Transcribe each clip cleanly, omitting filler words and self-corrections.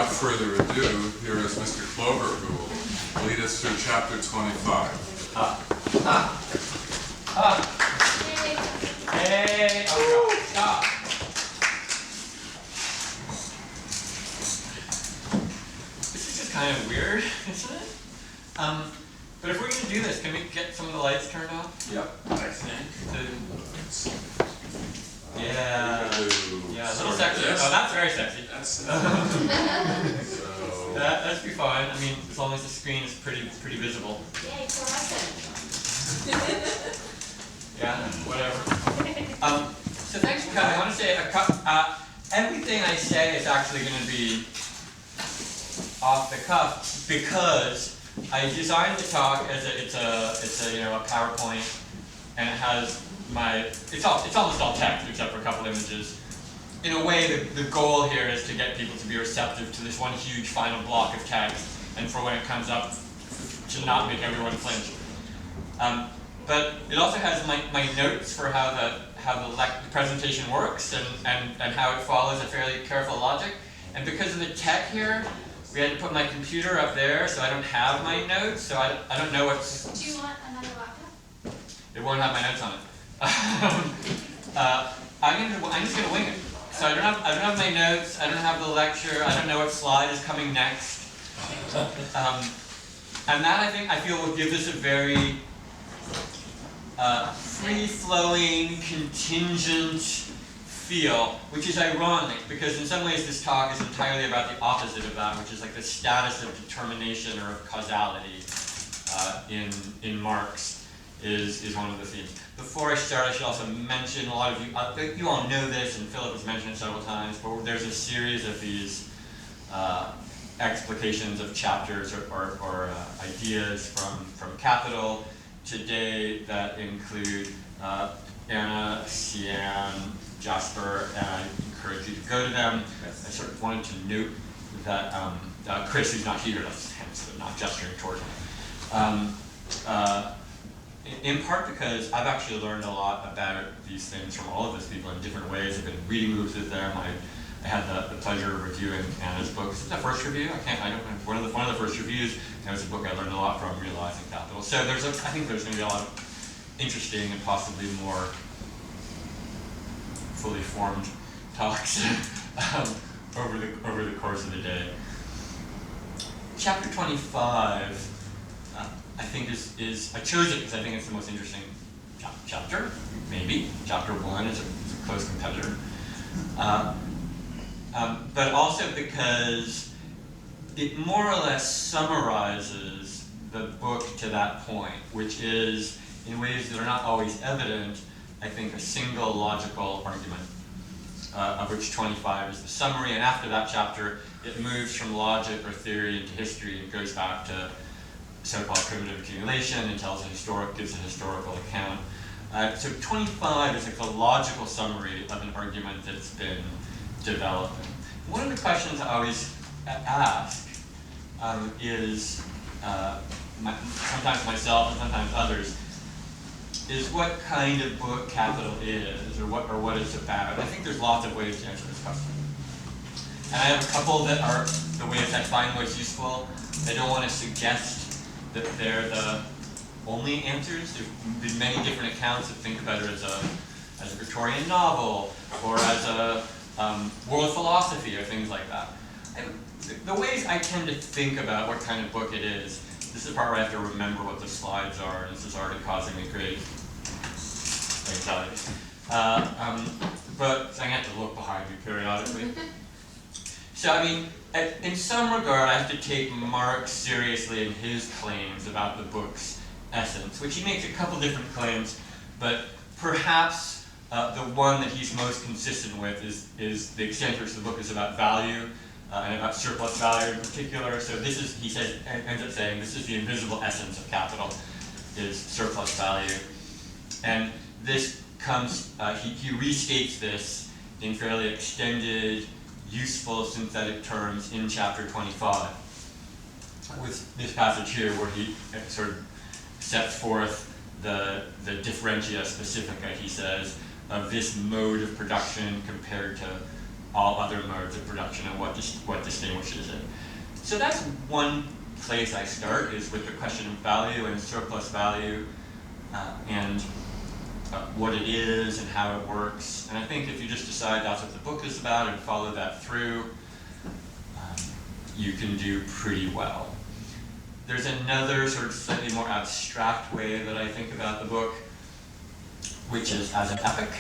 without further ado, here is Mr. Clover, who will lead us through chapter 25. Hey! Oh God, stop! This is just kind of weird, isn't it? But if we're going to do this, can we get some of the lights turned off? Yep. I think. Yeah, little sexy. This. Oh, that's very sexy. That's so that'd be fine. I mean, as long as the screen is pretty visible. Yay, fluorescent. Yeah, whatever. So thanks for coming. I want to say everything I say is actually going to be off the cuff because I designed the talk as it's a PowerPoint, and it has it's almost all text except for a couple images. In a way, the goal here is to get people to be receptive to this one huge final block of text, and for when it comes up, to not make everyone flinch. But it also has my notes for how the presentation works and how it follows a fairly careful logic. And because of the tech here, we had to put my computer up there, so I don't have my notes, so I don't know what's... Do you want another laptop? It won't have my notes on it. I'm just gonna wing it. So I don't have my notes. I don't have the lecture. I don't know what slide is coming next. And that I feel will give this a very free-flowing, contingent feel, which is ironic because in some ways this talk is entirely about the opposite of that, which is like the status of determination or of causality in Marx. Is one of the themes. Before I start, I should also mention, a lot of you all know this, and Philip has mentioned it several times, but there's a series of these explications of chapters or ideas from Capital today that include Anna, Sian, Jasper, and I encourage you to go to them. I sort of wanted to note that Chris, who's not here, that's not gesturing towards me. In part because I've actually learned a lot about these things from all of those people in different ways. I've been reading groups with them. I had the pleasure of reviewing Anna's book. Is it the first review? I don't know. One of the first reviews. It was a book I learned a lot from, Realizing Capital. So I think there's going to be a lot of interesting and possibly more fully formed talks over the course of the day. Chapter 25. I think is I chose it because I think it's the most interesting chapter, maybe. Chapter 1 is a close competitor. But also because it more or less summarizes the book to that point, which is, in ways that are not always evident, I think a single logical argument, of which 25 is the summary, and after that chapter, it moves from logic or theory into history and goes back to so-called primitive accumulation and gives a historical account. So 25 is like the logical summary of an argument that's been developed. One of the questions I always ask is, sometimes myself and sometimes others, is what kind of book Capital is, or what it's about. I think there's lots of ways to answer this question. And I have a couple that are the ways I find most useful. I don't want to suggest that they're the only answers. There's been many different accounts that think about it as a Victorian novel, or as a world philosophy, or things like that. And the ways I tend to think about what kind of book it is, this is the part where I have to remember what the slides are, and this is already causing me great anxiety. But I have to look behind me periodically. So, I mean, in some regard, I have to take Marx seriously in his claims about the book's essence, which he makes a couple different claims, but perhaps the one that he's most consistent with is the extent to which the book is about value, and about surplus value in particular. So this is, he says, ends up saying, this is the invisible essence of capital, is surplus value. And this comes, he restates this in fairly extended, useful synthetic terms in chapter 25, with this passage here where he sort of sets forth the differentia specifica, he says, of this mode of production compared to all other modes of production and what distinguishes it. So that's one place I start, is with the question of value and surplus value, and what it is and how it works. And I think if you just decide that's what the book is about and follow that through, you can do pretty well. There's another sort of slightly more abstract way that I think about the book, which is as an epic.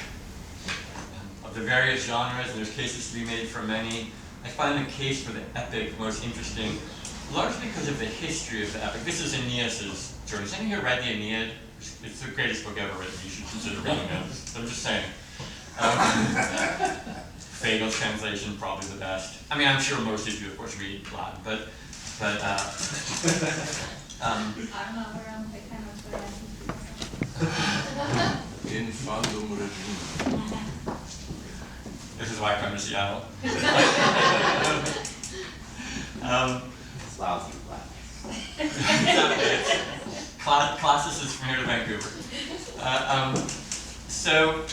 Of the various genres, and there's cases to be made for many, I find the case for the epic most interesting, largely because of the history of the epic. This is Aeneas's journey. Has anyone here read the Aeneid? It's the greatest book ever written. You should consider reading it. I'm just saying. Fagel's translation, probably the best. I mean, I'm sure most of you, of course, read Latin, but I don't know where I'm kind of In fundum regime. this is why I come to Seattle. It's lousy class. Classes from here to Vancouver. So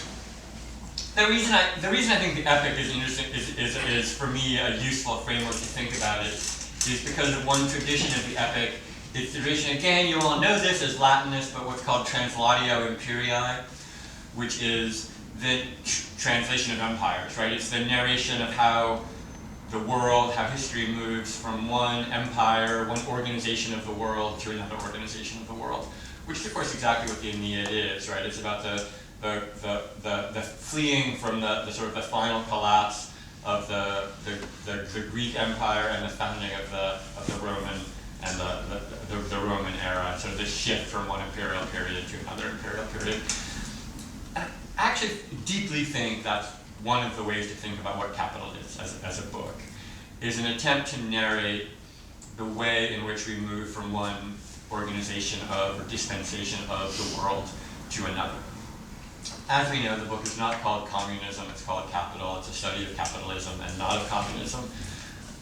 the reason I think the epic is interesting is for me a useful framework to think about it is because of one tradition of the epic. It's the tradition, again, you all know this as Latinist, but what's called Translatio Imperii, which is the translation of empires, right? It's the narration of how the world, how history moves from one empire, one organization of the world to another organization of the world, which is of course exactly what the Aeneid is, right? It's about the fleeing from the sort of the final collapse of the Greek Empire and the founding of the Roman and the Roman era, sort of this shift from one imperial period to another imperial period. I actually deeply think that's one of the ways to think about what Capital is as a book, is an attempt to narrate the way in which we move from one organization of or dispensation of the world to another. As we know, the book is not called Communism, it's called Capital. It's a study of capitalism and not of communism.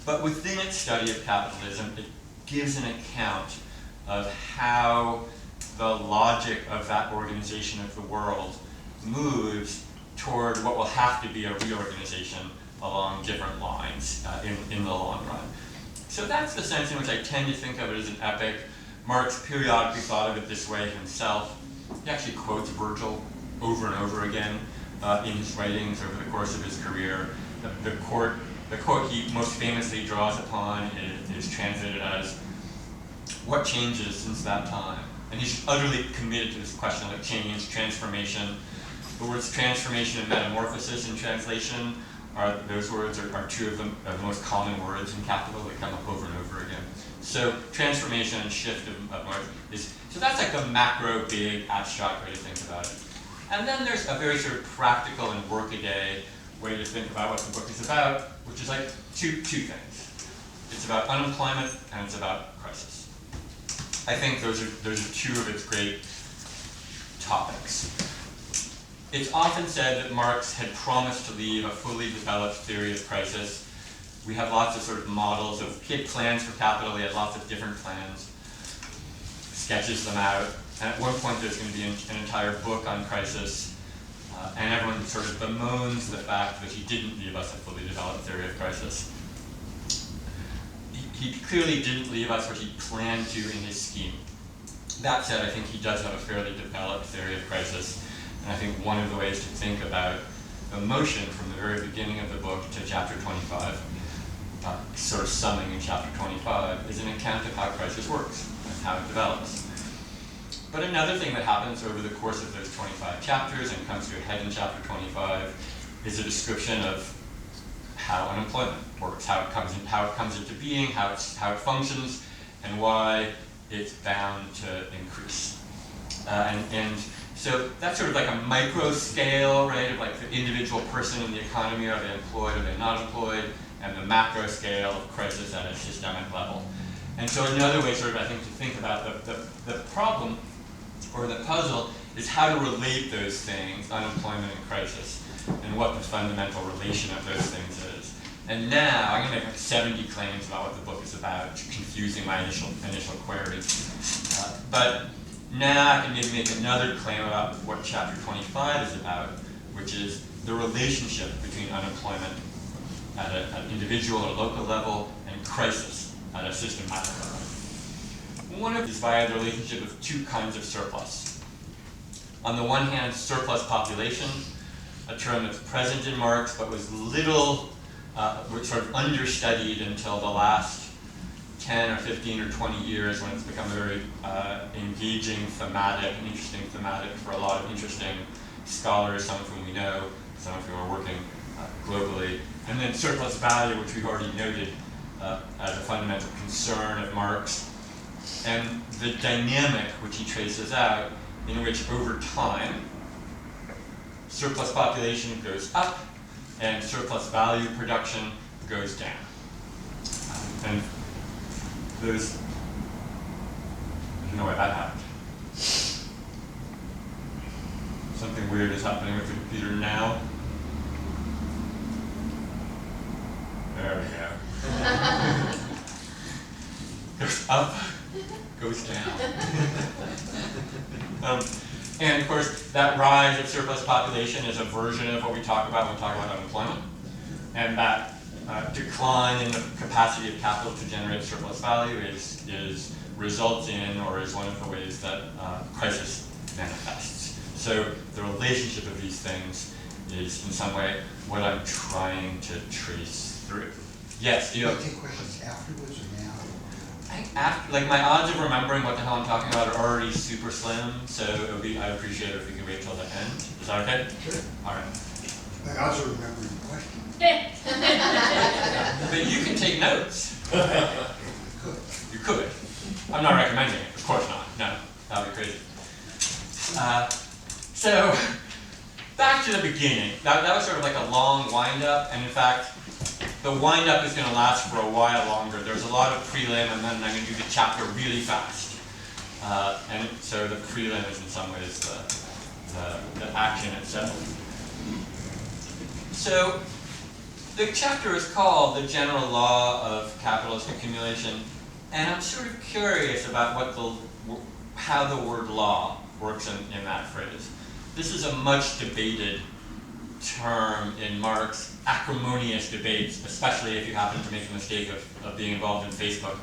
But within its study of capitalism, it gives an account of how the logic of that organization of the world moves toward what will have to be a reorganization along different lines in the long run. So that's the sense in which I tend to think of it as an epic. Marx periodically thought of it this way himself. He actually quotes Virgil over and over again in his writings over the course of his career. The quote he most famously draws upon is translated as, "What changes since that time?" And he's utterly committed to this question of change, transformation. The words transformation and metamorphosis in translation those words are two of the most common words in Capital that come up over and over again. So transformation and shift of market so that's like the macro, big, abstract way to think about it. And then there's a very sort of practical and workaday way to think about what the book is about, which is like two things. It's about unemployment and it's about crisis. I think those are two of its great topics. It's often said that Marx had promised to leave a fully developed theory of crisis. We have lots of sort of models of, he had plans for Capital, he had lots of different plans, sketches them out, and at one point there's going to be an entire book on crisis, and everyone sort of bemoans the fact that he didn't leave us a fully developed theory of crisis. He clearly didn't leave us what he planned to in his scheme. That said, I think he does have a fairly developed theory of crisis. And I think one of the ways to think about the motion from the very beginning of the book to chapter 25, sort of summing in chapter 25, is an account of how crisis works and how it develops. But another thing that happens over the course of those 25 chapters and comes to a head in chapter 25 is a description of how unemployment works, how it comes into being, how it functions, and why it's bound to increase. So that's sort of like a micro scale, right, of like the individual person in the economy, are they employed, are they not employed, and the macro scale of crisis at a systemic level. And so another way sort of I think to think about the problem or the puzzle is how to relate those things, unemployment and crisis, and what the fundamental relation of those things is. And now I'm going to make like 70 claims about what the book is about, confusing my initial query. But now I can maybe make another claim about what chapter 25 is about, which is the relationship between unemployment at an individual or local level, and crisis at a systematic level. One of these via the relationship of two kinds of surplus. On the one hand, surplus population, a term that's present in Marx but was little, sort of understudied until the last 10 or 15 or 20 years, when it's become a very engaging thematic and interesting thematic for a lot of interesting scholars, some of whom we know, some of whom are working globally. And then surplus value, which we've already noted as a fundamental concern of Marx. And the dynamic which he traces out, in which over time, surplus population goes up and surplus value production goes down. And there's, I don't know why that happened. Something weird is happening with the computer now. There we go. Goes up, goes down. And of course, that rise of surplus population is a version of what we talk about when we talk about unemployment. And that decline in the capacity of capital to generate surplus value results in, or is one of the ways that crisis manifests. So the relationship of these things is in some way what I'm trying to trace through. Yes, do you Can I take questions afterwards or now? like my odds of remembering what the hell I'm talking about are already super slim, so I'd appreciate it if we could wait till the end. Is that okay? Sure. All right. My odds of remembering the question. But you can take notes. Good. You could. I'm not recommending it. Of course not. No, that would be crazy. So, back to the beginning. That was sort of like a long wind-up, and in fact, the wind-up is going to last for a while longer. There's a lot of prelim, and then I'm going to do the chapter really fast. And so the prelim is in some ways the action itself. So, the chapter is called The General Law of Capitalist Accumulation, and I'm sort of curious about how the word law works in that phrase. This is a much debated term in Marx, acrimonious debates, especially if you happen to make the mistake of being involved in Facebook,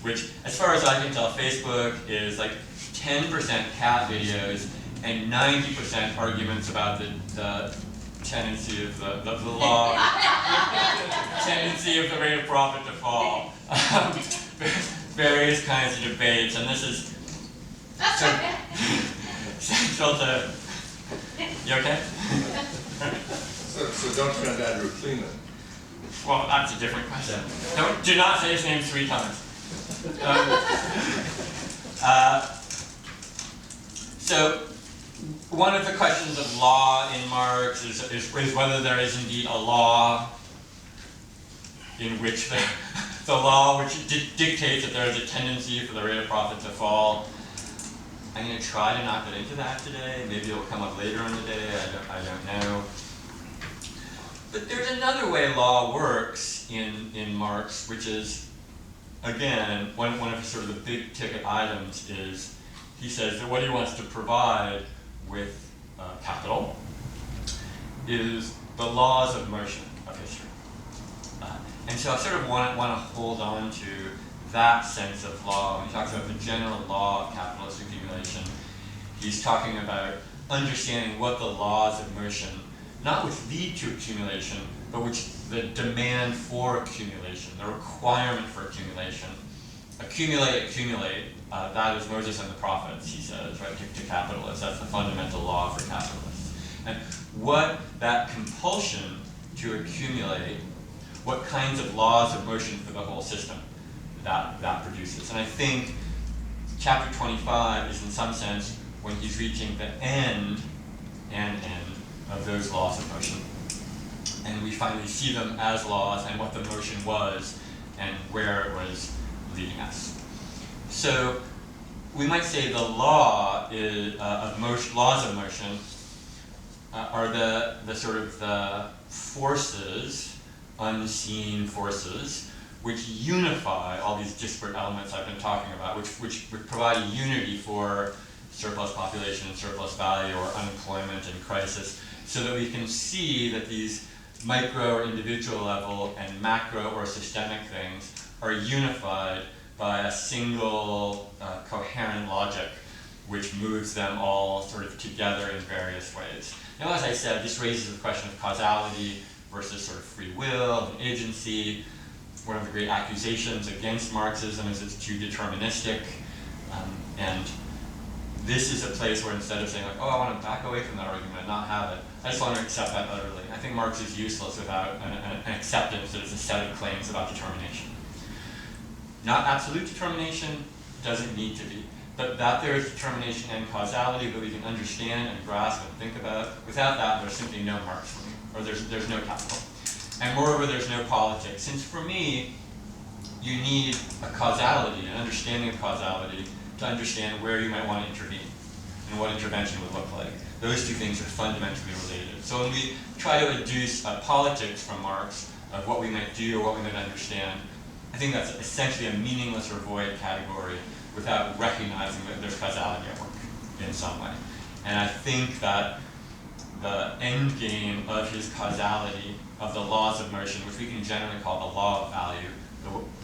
which, as far as I can tell, Facebook is like 10% cat videos and 90% arguments about the tendency of the law, tendency of the rate of profit to fall, various kinds of debates, and this is central to. You okay? So don't trend Andrew Kleeman. Well, that's a different question. Do not say his name 3 times. So, one of the questions of law in Marx is whether there is indeed a law in which the law which dictates that there is a tendency for the rate of profit to fall. I'm going to try to not get into that today. Maybe it'll come up later in the day. I don't know. But there's another way law works in Marx, which is, again, one of sort of the big ticket items is he says that what he wants to provide with capital is the laws of motion of history. And so I sort of want to hold on to that sense of law. When he talks about the general law of capitalist accumulation, he's talking about understanding what the laws of motion, not which lead to accumulation, but which the demand for accumulation, the requirement for accumulation. Accumulate, that is Moses and the prophets, he says, right, to capitalists. That's the fundamental law for capitalists. And what that compulsion to accumulate, what kinds of laws of motion for the whole system that produces. And I think chapter 25 is in some sense when he's reaching the end of those laws of motion. And we finally see them as laws and what the motion was and where it was leading us. So we might say the law of motion, laws of motion are the sort of the forces, unseen forces, which unify all these disparate elements I've been talking about, which provide a unity for surplus population and surplus value or unemployment and crisis, so that we can see that these micro or individual level and macro or systemic things are unified by a single coherent logic which moves them all sort of together in various ways. Now, as I said, this raises the question of causality versus sort of free will and agency. One of the great accusations against Marxism is it's too deterministic, and this is a place where instead of saying like, oh, I want to back away from that argument and not have it, I just want to accept that utterly. I think Marx is useless without an acceptance that it's a set of claims about determination. Not absolute determination, doesn't need to be, but that there is determination and causality that we can understand and grasp and think about. Without that, there's simply no Marx for me, or there's no capital. And moreover, there's no politics. Since for me, you need a causality, an understanding of causality, to understand where you might want to intervene and what intervention would look like. Those two things are fundamentally related. So when we try to adduce a politics from Marx of what we might do or what we might understand, I think that's essentially a meaningless or void category without recognizing that there's causality at work in some way. And I think that the end game of his causality, of the laws of motion, which we can generally call the law of value,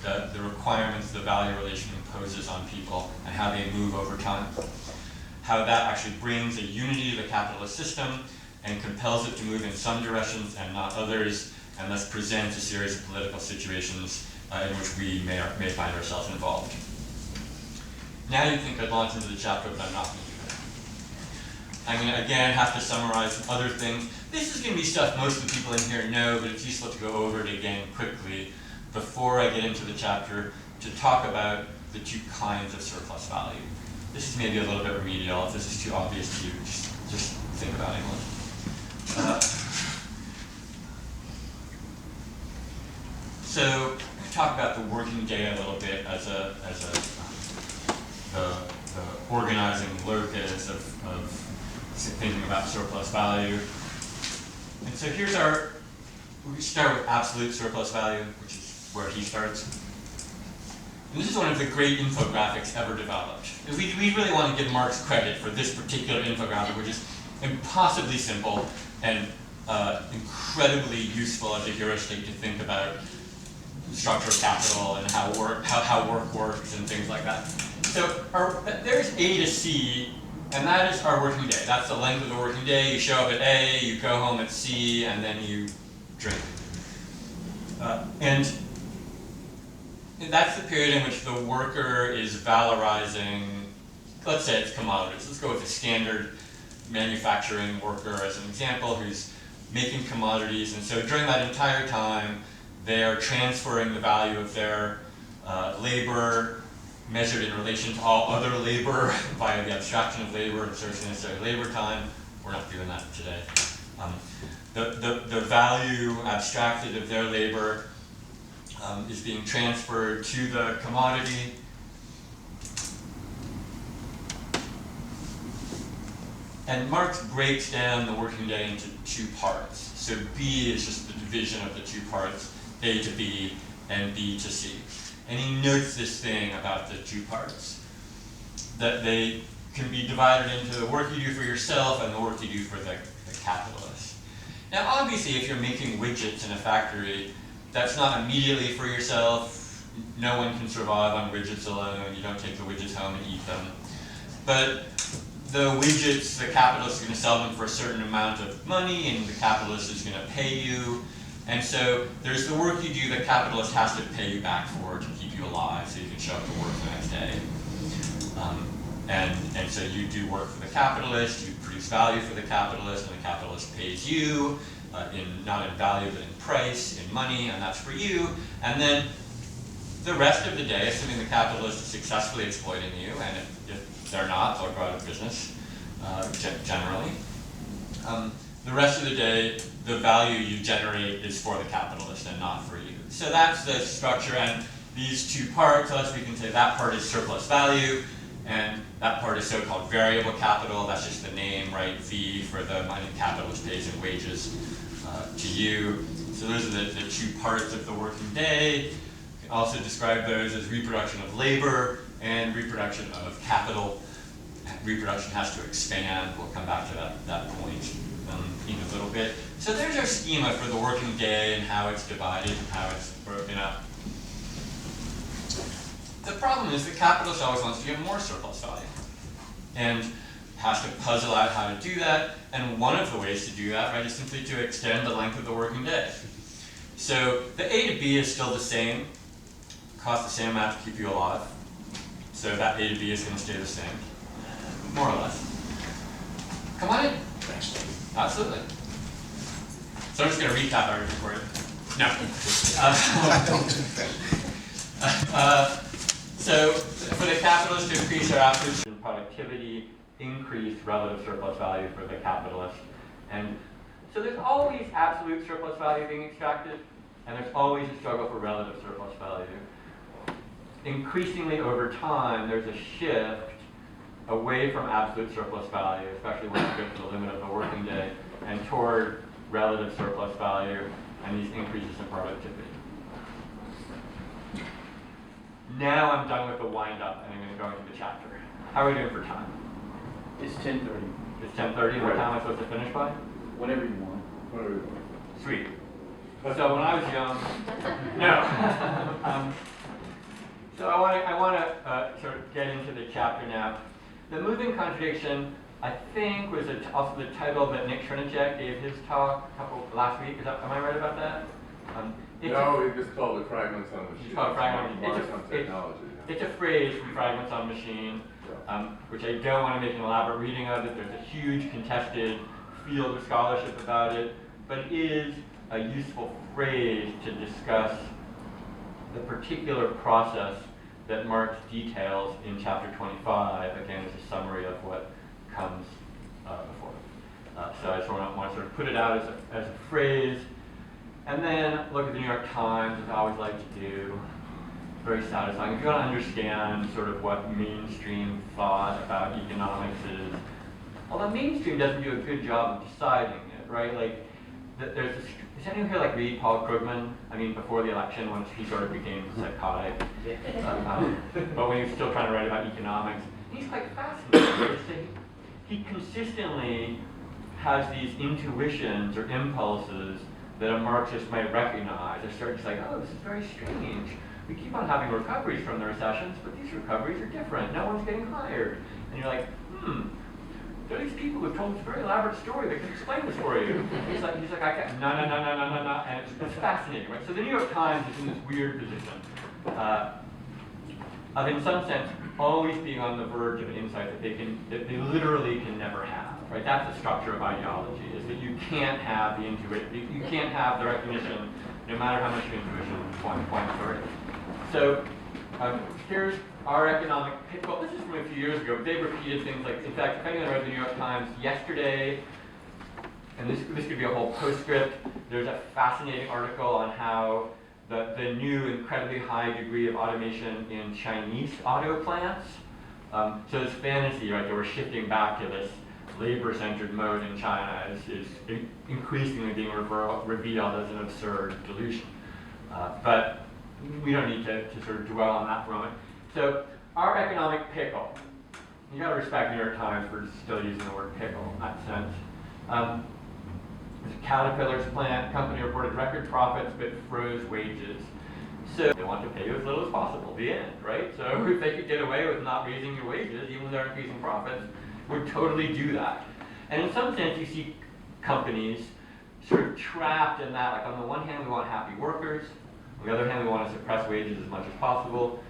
the requirements the value relation imposes on people and how they move over time, how that actually brings a unity of the capitalist system and compels it to move in some directions and not others, and thus presents a series of political situations in which we may find ourselves involved. Now you think I'd launch into the chapter, but I'm not going to do that. I'm going to again have to summarize some other things. This is going to be stuff most of the people in here know, but it's useful to go over it again quickly before I get into the chapter to talk about the two kinds of surplus value. This is maybe a little bit remedial. If this is too obvious to you, just think about English. So talk about the working day a little bit as the organizing locus of thinking about surplus value. And so here's we start with absolute surplus value, which is where he starts. And this is one of the great infographics ever developed. We really want to give Marx credit for this particular infographic, which is impossibly simple and incredibly useful as a heuristic to think about the structure of capital and how work works and things like that. So there's A to C, and that is our working day. That's the length of the working day. You show up at A, you go home at C, and then you drink. And that's the period in which the worker is valorizing, let's say it's commodities. Let's go with a standard manufacturing worker as an example who's making commodities. And so during that entire time, they are transferring the value of their labor measured in relation to all other labor via the abstraction of labor and searching necessary labor time. We're not doing that today. The value abstracted of their labor is being transferred to the commodity. And Marx breaks down the working day into two parts. So B is just the division of the two parts, A to B and B to C. And he notes this thing about the two parts, that they can be divided into the work you do for yourself and the work you do for the capitalist. Now obviously if you're making widgets in a factory, that's not immediately for yourself. No one can survive on widgets alone. You don't take the widgets home and eat them. But the widgets, the capitalist is going to sell them for a certain amount of money, and the capitalist is going to pay you. And so there's the work you do that capitalist has to pay you back for to keep you alive so you can show up to work the next day. And so you do work for the capitalist, you produce value for the capitalist, and the capitalist pays you, not in value but in price, in money, and that's for you. And then the rest of the day, assuming the capitalist is successfully exploiting you, and if they're not, they'll go out of business, generally. The rest of the day, the value you generate is for the capitalist and not for you. So that's the structure, and these two parts, as we can say, that part is surplus value, and that part is so-called variable capital. That's just the name, right? V for the money capitalist pays in wages to you. So those are the two parts of the working day. You can also describe those as reproduction of labor and reproduction of capital. Reproduction has to expand. We'll come back to that point in a little bit. So there's our schema for the working day and how it's divided and how it's broken up. The problem is that capitalist always wants to get more surplus value and has to puzzle out how to do that, and one of the ways to do that, right, is simply to extend the length of the working day. So the A to B is still the same, costs the same amount to keep you alive, so that A to B is going to stay the same, more or less. Come on in. Thanks. Absolutely. So I'm just going to recap everything for you. No. So for the capitalist to increase their absolute productivity, increase relative surplus value for the capitalist. And so there's always absolute surplus value being extracted, and there's always a struggle for relative surplus value. Increasingly over time, there's a shift away from absolute surplus value, especially when you get to the limit of the working day, and toward relative surplus value and these increases in productivity. Now I'm done with the wind-up, and I'm going to go into the chapter. How are we doing for time? It's 10:30. It's 10:30. What time am I supposed to finish by? Whatever you want. Sweet. So when I was young, no. So I want to sort of get into the chapter now. The moving contradiction, I think, was also the title that Nick Chernacek gave his talk last week. Am I right about that? No, he just called it fragments on machine. It's called fragments. Marxathon technology. It's a phrase from Fragments on Machine, which I don't want to make an elaborate reading of it. There's a huge contested field of scholarship about it, but it is a useful phrase to discuss the particular process that Marx details in chapter 25, again as a summary of what comes before. So I just want to sort of put it out as a phrase, and then look at the New York Times, as I always like to do. Very satisfying. If you want to understand sort of what mainstream thought about economics is, although mainstream doesn't do a good job of deciding it, right? Like, there's this, does anyone here like read Paul Krugman? I mean, before the election, once he sort of became psychotic, but when he was still trying to write about economics, he's quite fascinating. He consistently has these intuitions or impulses that a Marxist might recognize. They start just like, oh, this is very strange. We keep on having recoveries from the recessions, but these recoveries are different. No one's getting hired. And you're like, there are these people who've told this very elaborate story that can explain this for you. He's like, I can't, no, and it's fascinating, right? So the New York Times is in this weird position of, in some sense, always being on the verge of an insight that they literally can never have, right? That's the structure of ideology, is that you can't have the intuition, you can't have the recognition, no matter how much intuition point for it. So here's our economic, well, this is from a few years ago, but they've repeated things like, in fact, if anyone read the New York Times yesterday, and this could be a whole postscript, there's a fascinating article on how the new incredibly high degree of automation in Chinese auto plants. So this fantasy, right, that we're shifting back to this labor-centered mode in China is increasingly being revealed as an absurd delusion. But we don't need to sort of dwell on that for a moment. So our economic pickle, you got to respect New York Times for still using the word pickle in that sense. Caterpillar's plant company reported record profits but froze wages. So they want to pay you as little as possible, the end, right? So if they could get away with not raising your wages, even when they're increasing profits, would totally do that. And in some sense, you see companies sort of trapped in that, like on the one hand, we want happy workers. On the other hand, we want to suppress wages as much as possible.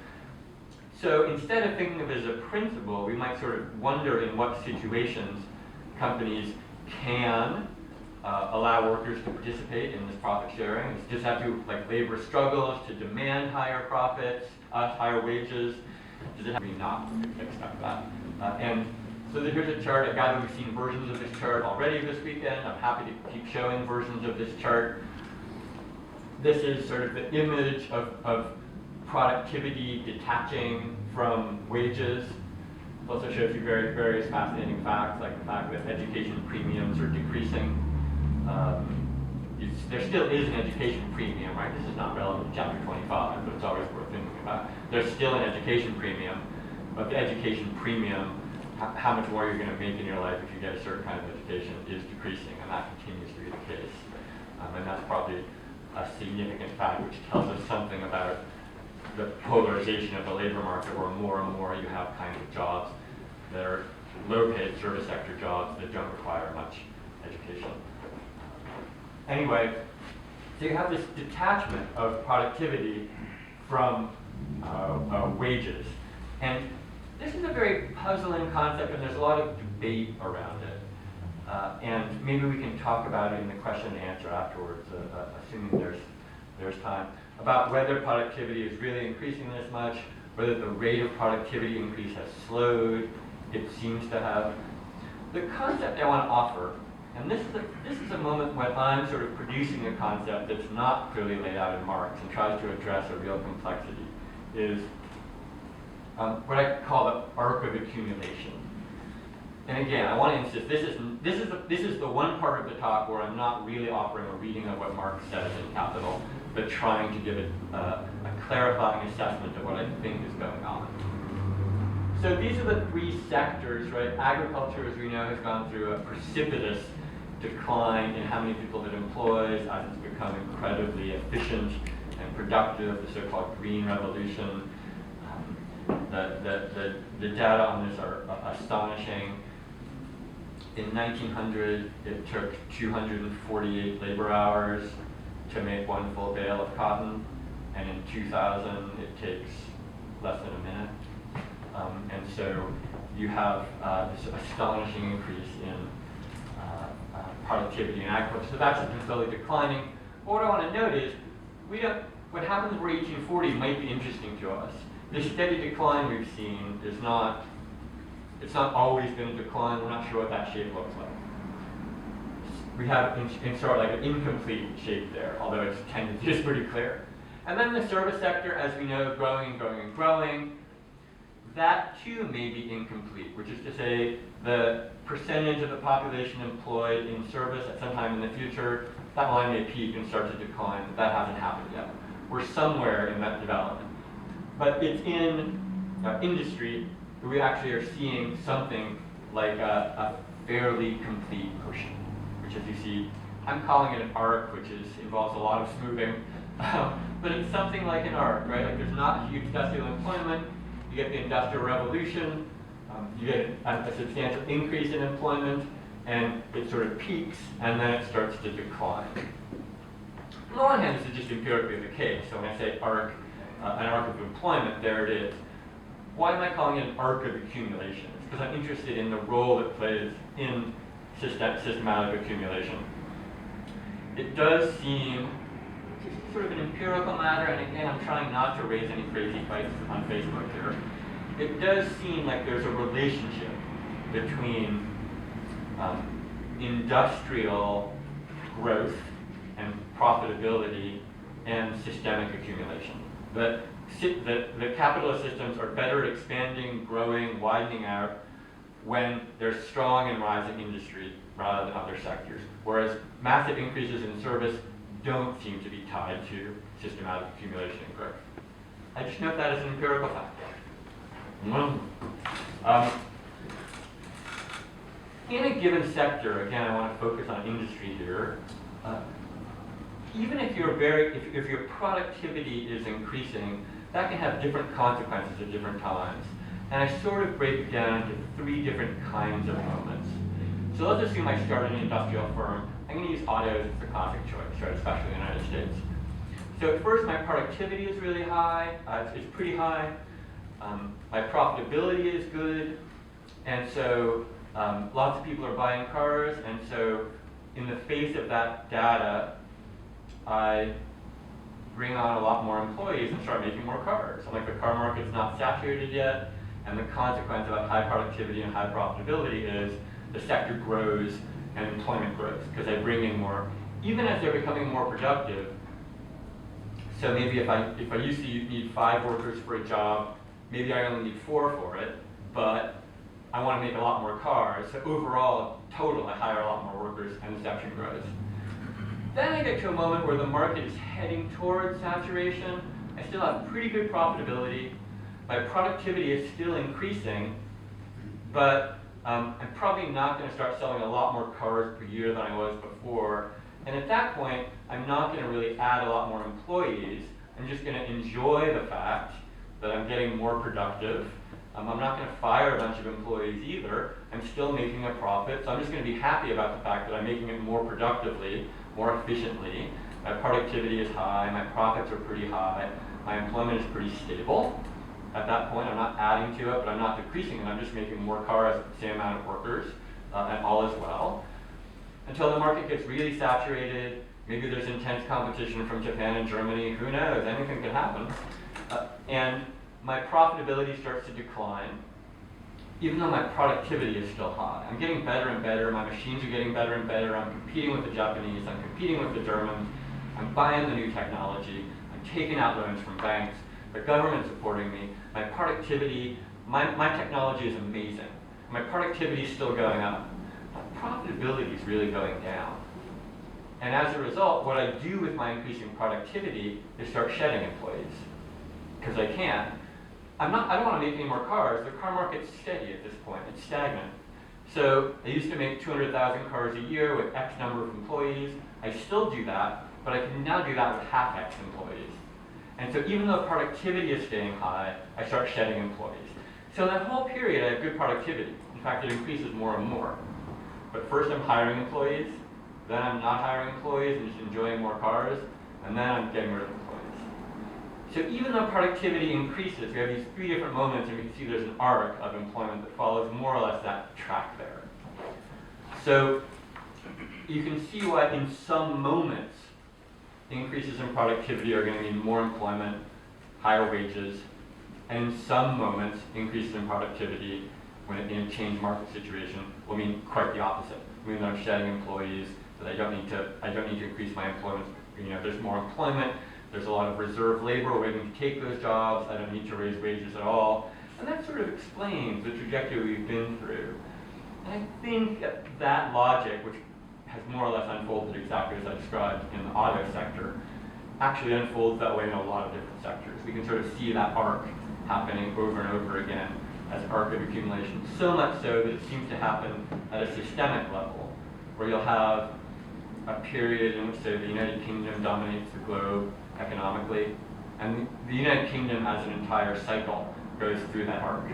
So instead of thinking of it as a principle, we might sort of wonder in what situations companies can allow workers to participate in this profit sharing. Does it just have to, like labor struggles, to demand higher profits, higher wages? Does it have to be not expect that? And so here's a chart. I gather we've seen versions of this chart already this weekend. I'm happy to keep showing versions of this chart. This is sort of the image of productivity detaching from wages. It also shows you various fascinating facts, like the fact that education premiums are decreasing. There still is an education premium, right? This is not relevant to chapter 25, but it's always worth thinking about. There's still an education premium, but the education premium how much more you're going to make in your life if you get a certain kind of education is decreasing, and that continues to be the case. And that's probably a significant fact which tells us something about the polarization of the labor market, where more and more you have kinds of jobs that are low-paid service sector jobs that don't require much education. Anyway, so you have this detachment of productivity from wages. And this is a very puzzling concept, and there's a lot of debate around it. And maybe we can talk about it in the question and answer afterwards, assuming there's time, about whether productivity is really increasing this much, whether the rate of productivity increase has slowed. It seems to have. The concept I want to offer, and this is a moment when I'm sort of producing a concept that's not clearly laid out in Marx and tries to address a real complexity, is what I call the arc of accumulation. And again, I want to insist, this is the one part of the talk where I'm not really offering a reading of what Marx says in Capital, but trying to give it a clarifying assessment of what I think is going on. So these are the three sectors, right? Agriculture, as we know, has gone through a precipitous decline in how many people it employs as it's become incredibly efficient and productive, the so-called green revolution. The data on this are astonishing. In 1900, it took 248 labor hours to make one full bale of cotton, and in 2000, it takes less than a minute. And so you have this astonishing increase in productivity in agriculture. So that's been slowly declining. But what I want to note is, what happens before 1840 might be interesting to us. The steady decline we've seen is not, it's not always been a decline. We're not sure what that shape looks like. We have in sort of like an incomplete shape there, although its tendency is pretty clear. And then the service sector, as we know, growing and growing and growing. That too may be incomplete, which is to say the percentage of the population employed in service at some time in the future, that line may peak and start to decline, but that hasn't happened yet. We're somewhere in that development. But it's in industry that we actually are seeing something like a fairly complete pushing, which, as you see, I'm calling it an arc, which involves a lot of smoothing, but it's something like an arc, right? Like there's not huge industrial employment. You get the Industrial Revolution, you get a substantial increase in employment, and it sort of peaks, and then it starts to decline. On the one hand, this is just empirically the case. So when I say arc, an arc of employment, there it is. Why am I calling it an arc of accumulation? It's because I'm interested in the role it plays in systematic accumulation. It does seem sort of an empirical matter, and again, I'm trying not to raise any crazy fights on Facebook here. It does seem like there's a relationship between industrial growth and profitability and systemic accumulation. The capitalist systems are better at expanding, growing, widening out when there's strong and rising industry rather than other sectors, whereas massive increases in service don't seem to be tied to systematic accumulation and growth. I just note that as an empirical fact. In a given sector, again, I want to focus on industry here. Even if if your productivity is increasing, that can have different consequences at different times. And I sort of break it down into three different kinds of moments. So let's assume I start an industrial firm. I'm going to use autos as the classic choice, right, especially in the United States. So at first, my productivity is really high. It's pretty high. My profitability is good. And so lots of people are buying cars. And so in the face of that data, I bring on a lot more employees and start making more cars. So like the car market's not saturated yet. And the consequence of high productivity and high profitability is the sector grows and employment grows because I bring in more, even as they're becoming more productive. So maybe if I used to need 5 workers for a job, maybe I only need 4 for it, but I want to make a lot more cars. So overall, total, I hire a lot more workers and the section grows. Then I get to a moment where the market is heading towards saturation. I still have pretty good profitability. My productivity is still increasing, but I'm probably not going to start selling a lot more cars per year than I was before. And at that point, I'm not going to really add a lot more employees. I'm just going to enjoy the fact that I'm getting more productive. I'm not going to fire a bunch of employees either. I'm still making a profit, so I'm just going to be happy about the fact that I'm making it more productively, more efficiently. My productivity is high, my profits are pretty high, my employment is pretty stable. At that point, I'm not adding to it, but I'm not decreasing it. I'm just making more cars with the same amount of workers, and all is well. Until the market gets really saturated, maybe there's intense competition from Japan and Germany, who knows, anything can happen. And my profitability starts to decline, even though my productivity is still high. I'm getting better and better, my machines are getting better and better, I'm competing with the Japanese, I'm competing with the Germans, I'm buying the new technology, I'm taking out loans from banks, the government's supporting me, my productivity, my technology is amazing. My productivity is still going up. My profitability is really going down. And as a result, what I do with my increasing productivity is start shedding employees. Because I can. I don't want to make any more cars. The car market's steady at this point. It's stagnant. So I used to make 200,000 cars a year with X number of employees. I still do that, but I can now do that with half X employees. And so even though productivity is staying high, I start shedding employees. So that whole period, I have good productivity. In fact, it increases more and more. But first I'm hiring employees, then I'm not hiring employees and just enjoying more cars, and then I'm getting rid of employees. So even though productivity increases, we have these three different moments, and we can see there's an arc of employment that follows more or less that track there. So you can see why in some moments, increases in productivity are going to mean more employment, higher wages, and in some moments, increases in productivity when in a changed market situation will mean quite the opposite. It means that I'm shedding employees, that I don't need to increase my employment. There's more employment, there's a lot of reserve labor waiting to take those jobs, I don't need to raise wages at all. And that sort of explains the trajectory we've been through. And I think that logic, which has more or less unfolded exactly as I described in the auto sector, actually unfolds that way in a lot of different sectors. We can sort of see that arc happening over and over again as arc of accumulation. So much so that it seems to happen at a systemic level, where you'll have a period in which, say, the United Kingdom dominates the globe economically, and the United Kingdom as an entire cycle goes through that arc,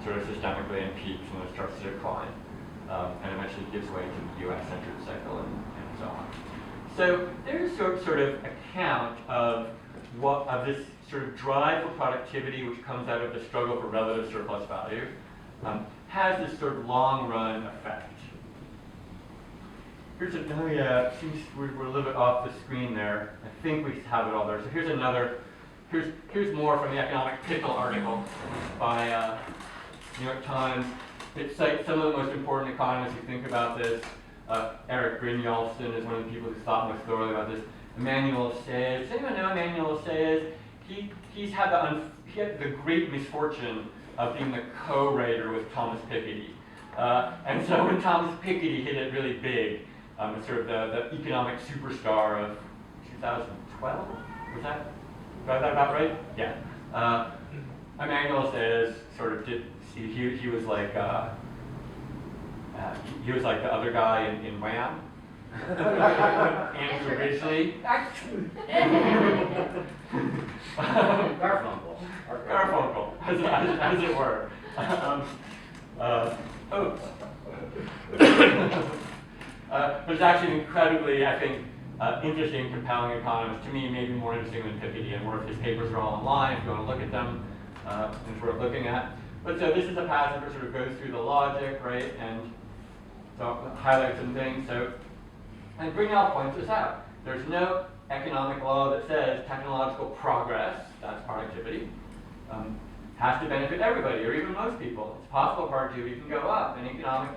sort of systemically, and peaks and then starts to decline. And eventually gives way to the US-centered cycle and so on. So there's sort of account of this sort of drive for productivity, which comes out of the struggle for relative surplus value, has this sort of long-run effect. Here's seems we're a little bit off the screen there. I think we have it all there. So here's more from the Economic Pickle article by New York Times. It cites some of the most important economists who think about this. Eric Brynjolfsson is one of the people who's thought most thoroughly about this. Emmanuel Saez. Does anyone know Emmanuel Saez? He had the great misfortune of being the co-writer with Thomas Piketty. And so when Thomas Piketty hit it really big, sort of the economic superstar of 2012, was that about right? Yeah. Emmanuel Saez sort of did. He was like the other guy in Wham. Andrew Ridgely. Garfunkel. Garfunkel, as it were. But it's actually an incredibly, I think, interesting, compelling economist. To me, maybe more interesting than Piketty, and more of his papers are all online if you want to look at them. It's worth looking at. But so this is a passage that sort of goes through the logic, right, and so highlight some things. So, and Grignell points this out. There's no economic law that says technological progress, that's productivity, has to benefit everybody, or even most people. It's possible productivity can go up, and economic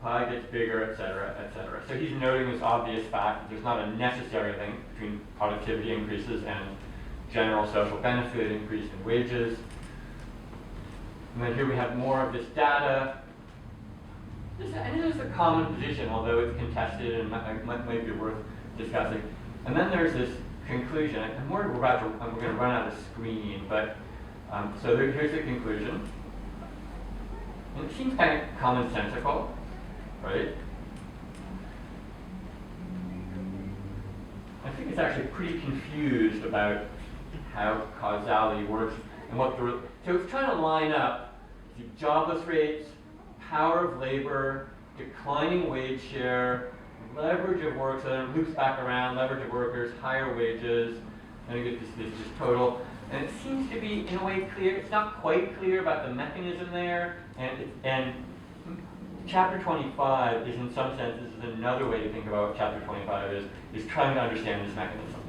pie gets bigger, et cetera, et cetera. So he's noting this obvious fact that there's not a necessary link between productivity increases and general social benefit, increase in wages. And then here we have more of this data. And this is a common position, although it's contested and might be worth discussing. And then there's this conclusion. I'm worried we're going to run out of screen, but so here's the conclusion. And it seems kind of commonsensical, right? I think it's actually pretty confused about how causality works and what the, so it's trying to line up the jobless rates, power of labor, declining wage share, leverage of work, so then it loops back around, leverage of workers, higher wages, and you get this total. And it seems to be, in a way, clear. It's not quite clear about the mechanism there, and Chapter 25 is, in some sense, this is another way to think about what Chapter 25 is trying to understand this mechanism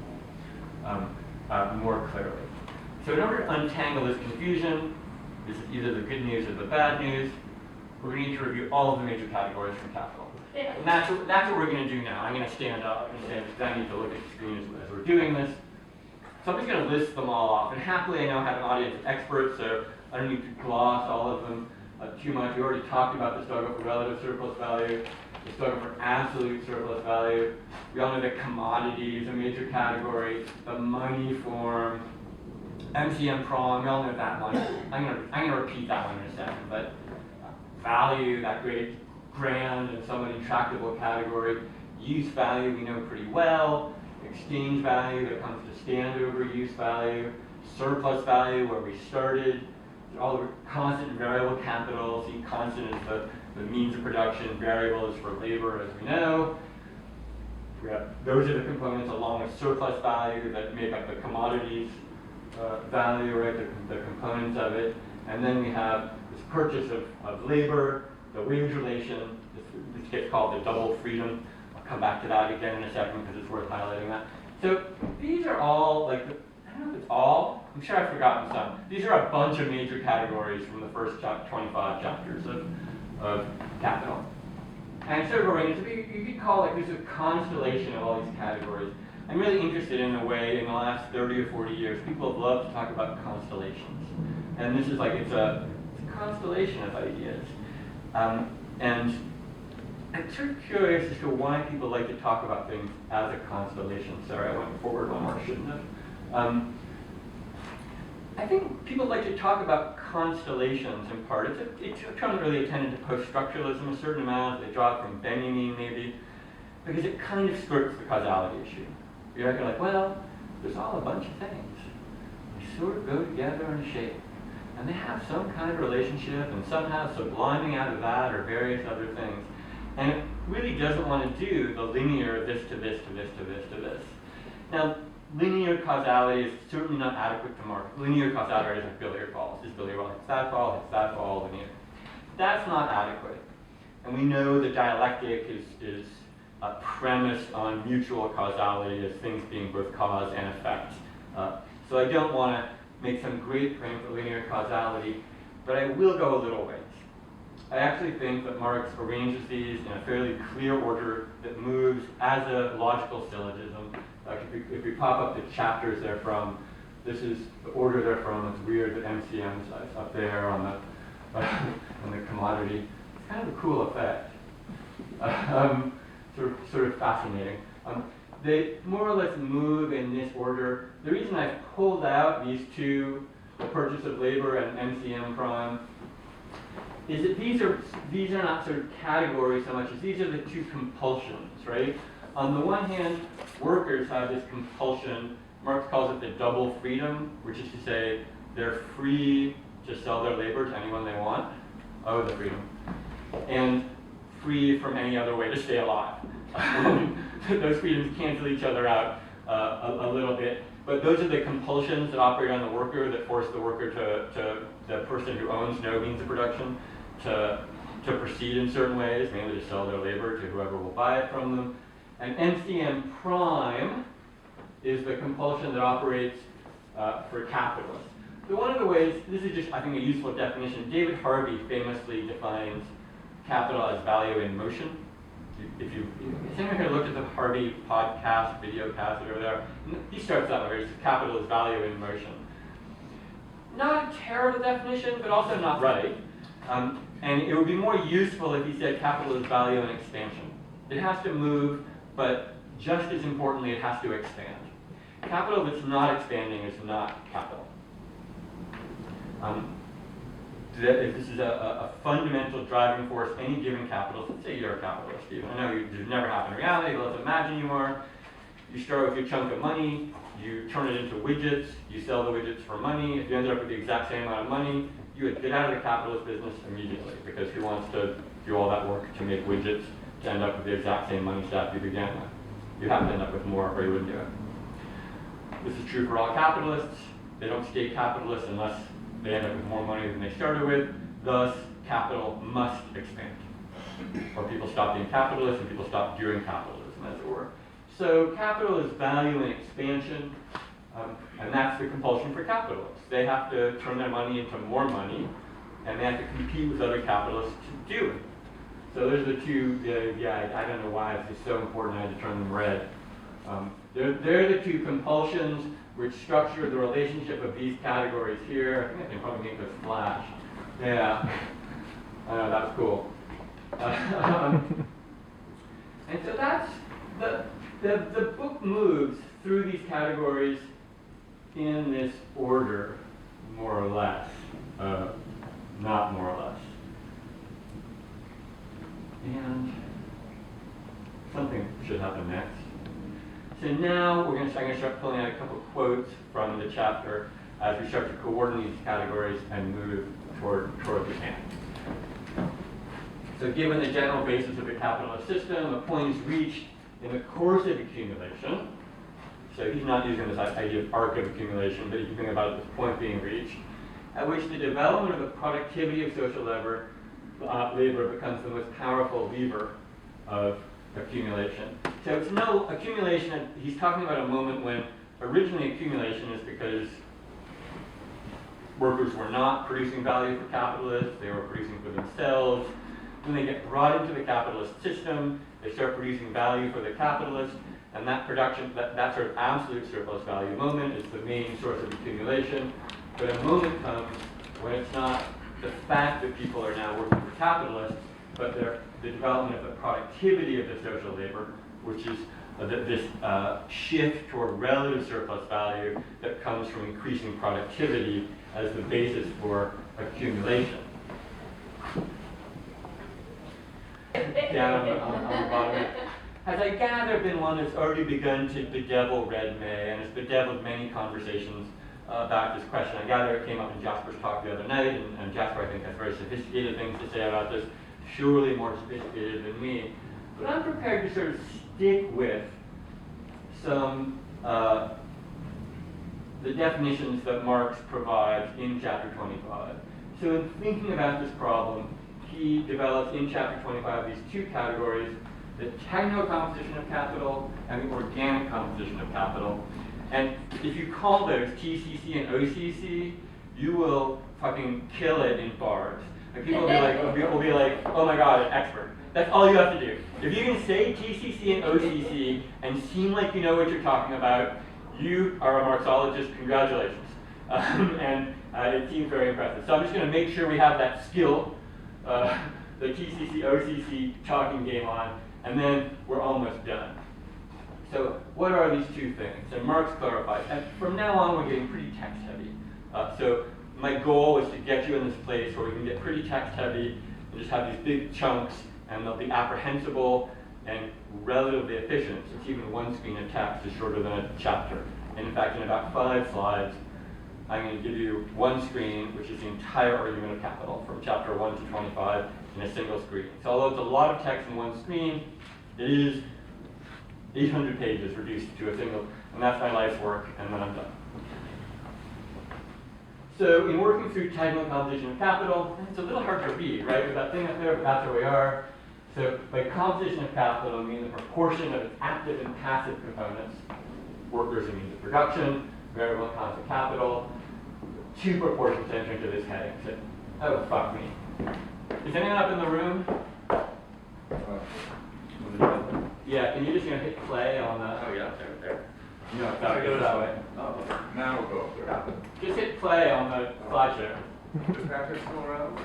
more clearly. So in order to untangle this confusion, this is either the good news or the bad news, we're going to need to review all of the major categories from capital. And that's what we're going to do now. I'm going to stand up and say, because I need to look at the screen as we're doing this. So I'm just going to list them all off. And happily, I now have an audience of experts, so I don't need to gloss all of them too much. We already talked about the struggle for relative surplus value, the struggle for absolute surplus value. We all know that commodities, a major category, the money form, MCM prong, we all know that one. I'm gonna repeat that one in a second, but value, that great, grand, and somewhat intractable category. Use value, we know pretty well. Exchange value, that comes to stand over use value. Surplus value, where we started. All the constant and variable capital. See, constant is the means of production, variable is for labor, as we know. Those are the components along with surplus value that make up the commodities value, right, the components of it. And then we have this purchase of labor, the wage relation, this gets called the double freedom. I'll come back to that again in a second because it's worth highlighting that. So these are all, like, I don't know if it's all, I'm sure I've forgotten some. These are a bunch of major categories from the first 25 chapters of capital. And sort of arranged, you could call it, there's a constellation of all these categories. I'm really interested in the way, in the last 30 or 40 years, people have loved to talk about constellations. And this is like, it's a constellation of ideas. And I'm sort of curious as to why people like to talk about things as a constellation. Sorry, I went forward one more, shouldn't have. I think people like to talk about constellations in part. It's a term that really attended to post-structuralism a certain amount. They draw it from Benjamin maybe, because it kind of skirts the causality issue. You're like, well, there's all a bunch of things. They sort of go together in a shape. And they have some kind of relationship, and somehow subliming out of that are various other things. And it really doesn't want to do the linear this to this to this to this to this. Now, linear causality is certainly not adequate to mark. Linear causality is like billiard balls. This billiard ball hits that ball, linear. That's not adequate. And we know that dialectic is premised on mutual causality as things being both cause and effect. So I don't want to make some great claim for linear causality, but I will go a little ways. I actually think that Marx arranges these in a fairly clear order that moves as a logical syllogism. If we pop up the chapters they're from, this is the order they're from. It's weird that MCM is up there on the commodity. It's kind of a cool effect. Sort of fascinating. They more or less move in this order. The reason I've pulled out these two, the purchase of labor and MCM prime, is that these are not sort of categories so much as these are the two compulsions, right? On the one hand, workers have this compulsion, Marx calls it the double freedom, which is to say they're free to sell their labor to anyone they want. Oh, the freedom. And free from any other way to stay alive. Those freedoms cancel each other out a little bit. But those are the compulsions that operate on the worker that force the worker to the person who owns no means of production to proceed in certain ways, mainly to sell their labor to whoever will buy it from them. And MCM prime is the compulsion that operates for capitalists. So one of the ways, this is just, I think, a useful definition. David Harvey famously defines capital as value in motion. If anyone here looked at the Harvey podcast, video cast, whatever there, he starts that way. He says capital is value in motion. Not a terrible definition, but also not right. And it would be more useful if he said capital is value in expansion. It has to move, but just as importantly, it has to expand. Capital that's not expanding is not capital. if this is a fundamental driving force, any given capitalist, let's say you're a capitalist, Steve. I know it never happened in reality, but let's imagine you are. You start with your chunk of money, you turn it into widgets, you sell the widgets for money. If you ended up with the exact same amount of money, you would get out of the capitalist business immediately, because who wants to do all that work to make widgets to end up with the exact same money stack you began with? You have to end up with more or you wouldn't do it. This is true for all capitalists. They don't stay capitalists unless they end up with more money than they started with. Thus, capital must expand. Or people stop being capitalists and people stop doing capitalism, as it were. So capital is value and expansion, and that's the compulsion for capitalists. They have to turn their money into more money, and they have to compete with other capitalists to do it. So those are the two, I don't know why it's so important I had to turn them red. They're the two compulsions which structure the relationship of these categories here. I think I can probably make this flash. Yeah, I know, that's cool. And so that's, the book moves through these categories in this order, more or less, not more or less. And something should happen next. So now I'm going to start pulling out a couple of quotes from the chapter as we start to coordinate these categories and move toward the end. So given the general basis of the capitalist system, a point is reached in the course of accumulation. So he's not using this idea of arc of accumulation, but you can think about it as point being reached, at which the development of the productivity of social labor becomes the most powerful lever of accumulation. So it's no accumulation, he's talking about a moment when originally accumulation is because workers were not producing value for capitalists, they were producing for themselves. When they get brought into the capitalist system, they start producing value for the capitalist, and that production, that sort of absolute surplus value moment is the main source of accumulation. But a moment comes when it's not the fact that people are now working for capitalists, but the development of the productivity of the social labor, which is this shift toward relative surplus value that comes from increasing productivity as the basis for accumulation. Down on the bottom has, I gather, been one that's already begun to bedevil Red May and has bedeviled many conversations about this question. I gather it came up in Jasper's talk the other night, and Jasper, I think, has very sophisticated things to say about this, surely more sophisticated than me. But I'm prepared to sort of stick with some the definitions that Marx provides in chapter 25. So in thinking about this problem, he develops in chapter 25 these two categories, the technical composition of capital and the organic composition of capital. And if you call those TCC and OCC, you will fucking kill it in bars. Like people will be like, oh my god, an expert. That's all you have to do. If you can say TCC and OCC and seem like you know what you're talking about, you are a Marxologist, congratulations. And it seems very impressive. So I'm just going to make sure we have that skill, the TCC, OCC talking game on, and then we're almost done. So what are these two things? And Marx clarifies. And from now on, we're getting pretty text heavy. So my goal is to get you in this place where we can get pretty text heavy and just have these big chunks, and they'll be apprehensible and relatively efficient, since even one screen of text is shorter than a chapter. And in fact, in about 5 slides, I'm going to give you one screen, which is the entire argument of capital, from chapter 1 to 25 in a single screen. So although it's a lot of text in one screen, it is 800 pages reduced to a single, and that's my life's work, and then I'm done. So in working through technical composition of capital, it's a little hard to read, right? With that thing up there, but that's where we are. So by composition of capital, I mean the proportion of its active and passive components, workers and means of production, variable accounts of capital, 2 proportions enter into this heading. So, oh, fuck me. Is anyone up in the room? Yeah, can you just hit play on the... Oh yeah, there. No, that goes that way. Oh, Now we'll go up there. Just hit play on the slideshow. Is Patrick still around?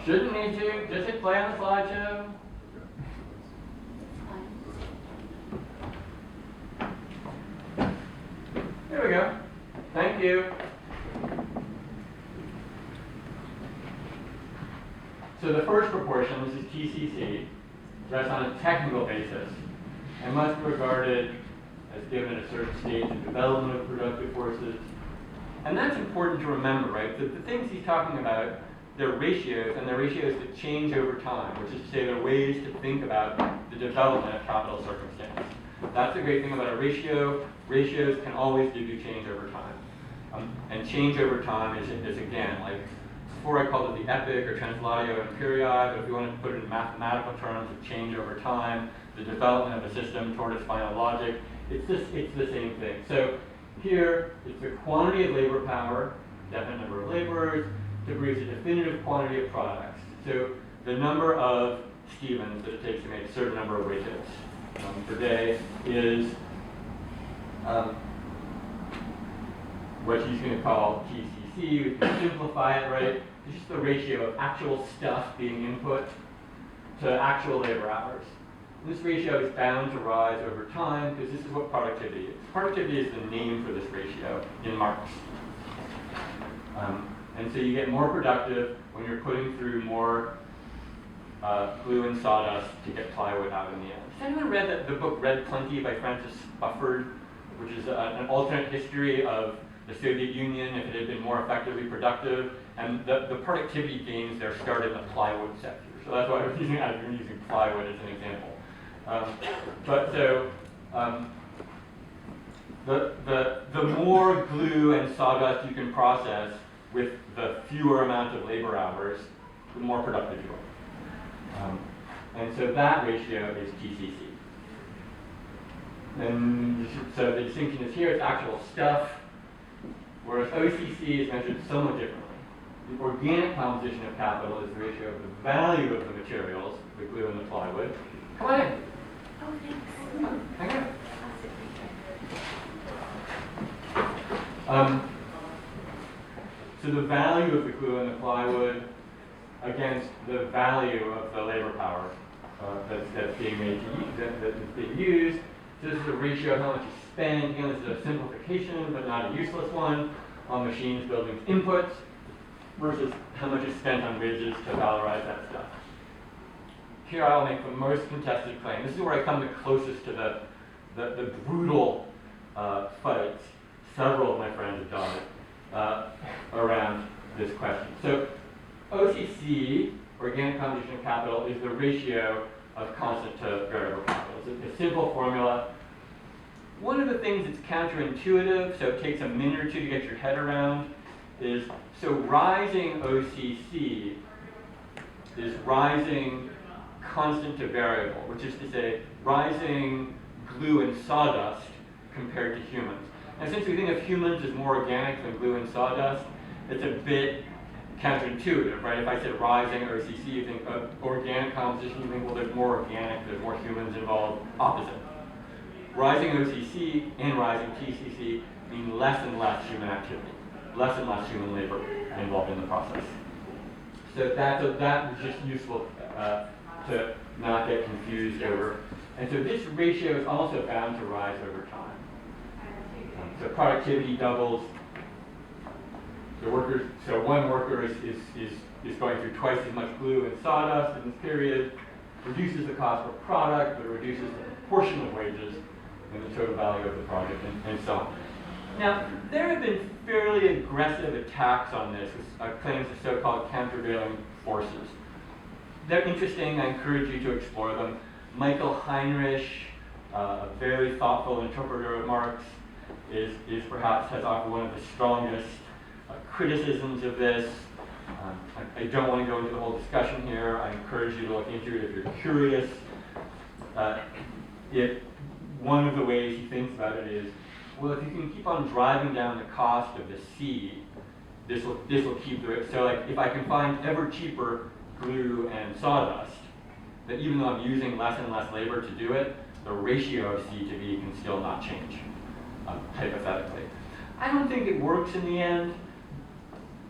Shouldn't need to. Just hit play on the slideshow. There we go. Thank you. So the first proportion, this is TCC, rests on a technical basis and must be regarded as given at a certain stage of development of productive forces. And that's important to remember, right? The things he's talking about, they're ratios, and they're ratios that change over time, which is to say they're ways to think about the development of capital circumstance. That's the great thing about a ratio. Ratios can always do change over time. And change over time is again, like, before I called it the epic or translatio imperiae, but if you want to put it in mathematical terms of change over time, the development of a system toward its final logic, it's the same thing. So here, it's the quantity of labor power, definite number of laborers, to produce a definitive quantity of products. So the number of Stevens that it takes to make a certain number of wages per day is what he's going to call TCC. We can simplify it, right? It's just the ratio of actual stuff being input to actual labor hours. And this ratio is bound to rise over time because this is what productivity is. Productivity is the name for this ratio in Marx. And so you get more productive when you're putting through more glue and sawdust to get plywood out in the end. Has anyone read the book Red Plenty by Francis Bufford, which is an alternate history of the Soviet Union if it had been more effectively productive? And the productivity gains there started in the plywood sector. So that's why I've been using plywood as an example. The more glue and sawdust you can process with the fewer amount of labor hours, the more productive you are. And so that ratio is TCC. And so the distinction is here, it's actual stuff, whereas OCC is measured somewhat differently. The organic composition of capital is the ratio of the value of the materials, the glue and the plywood. Come on in. Oh, thanks. Hang on. So the value of the glue and the plywood against the value of the labor power that's being made that's being used. So this is a ratio of how much you spend. Again, this is a simplification, but not a useless one, on machines building inputs versus how much is spent on wages to valorize that stuff. Here I'll make the most contested claim. This is where I come the closest to the brutal fights several of my friends have died around this question. So OCC, organic composition of capital, is the ratio of constant to variable capital. It's a simple formula. One of the things that's counterintuitive, so it takes a minute or two to get your head around, is so rising OCC is rising constant to variable, which is to say rising glue and sawdust compared to humans. And since we think of humans as more organic than glue and sawdust, it's a bit counterintuitive, right? If I said rising OCC, you think of organic composition, you think, well, there's more organic, there's more humans involved. Opposite. Rising OCC and rising TCC mean less and less human activity, less and less human labor involved in the process. So that was just useful to not get confused over. And so this ratio is also bound to rise over time. So productivity doubles. So one worker is going through twice as much glue and sawdust in this period, reduces the cost per product, but it reduces the proportion of wages and the total value of the project, and so on. Now, there have been fairly aggressive attacks on this, with claims of so-called countervailing forces. They're interesting. I encourage you to explore them. Michael Heinrich, a very thoughtful interpreter of Marx, is perhaps has offered one of the strongest criticisms of this. I don't want to go into the whole discussion here. I encourage you to look into it if you're curious. One of the ways he thinks about it is, well, if you can keep on driving down the cost of the seed, this will keep the rate. So, like, if I can find ever cheaper glue and sawdust, that even though I'm using less and less labor to do it, the ratio of C to V can still not change, hypothetically. I don't think it works in the end.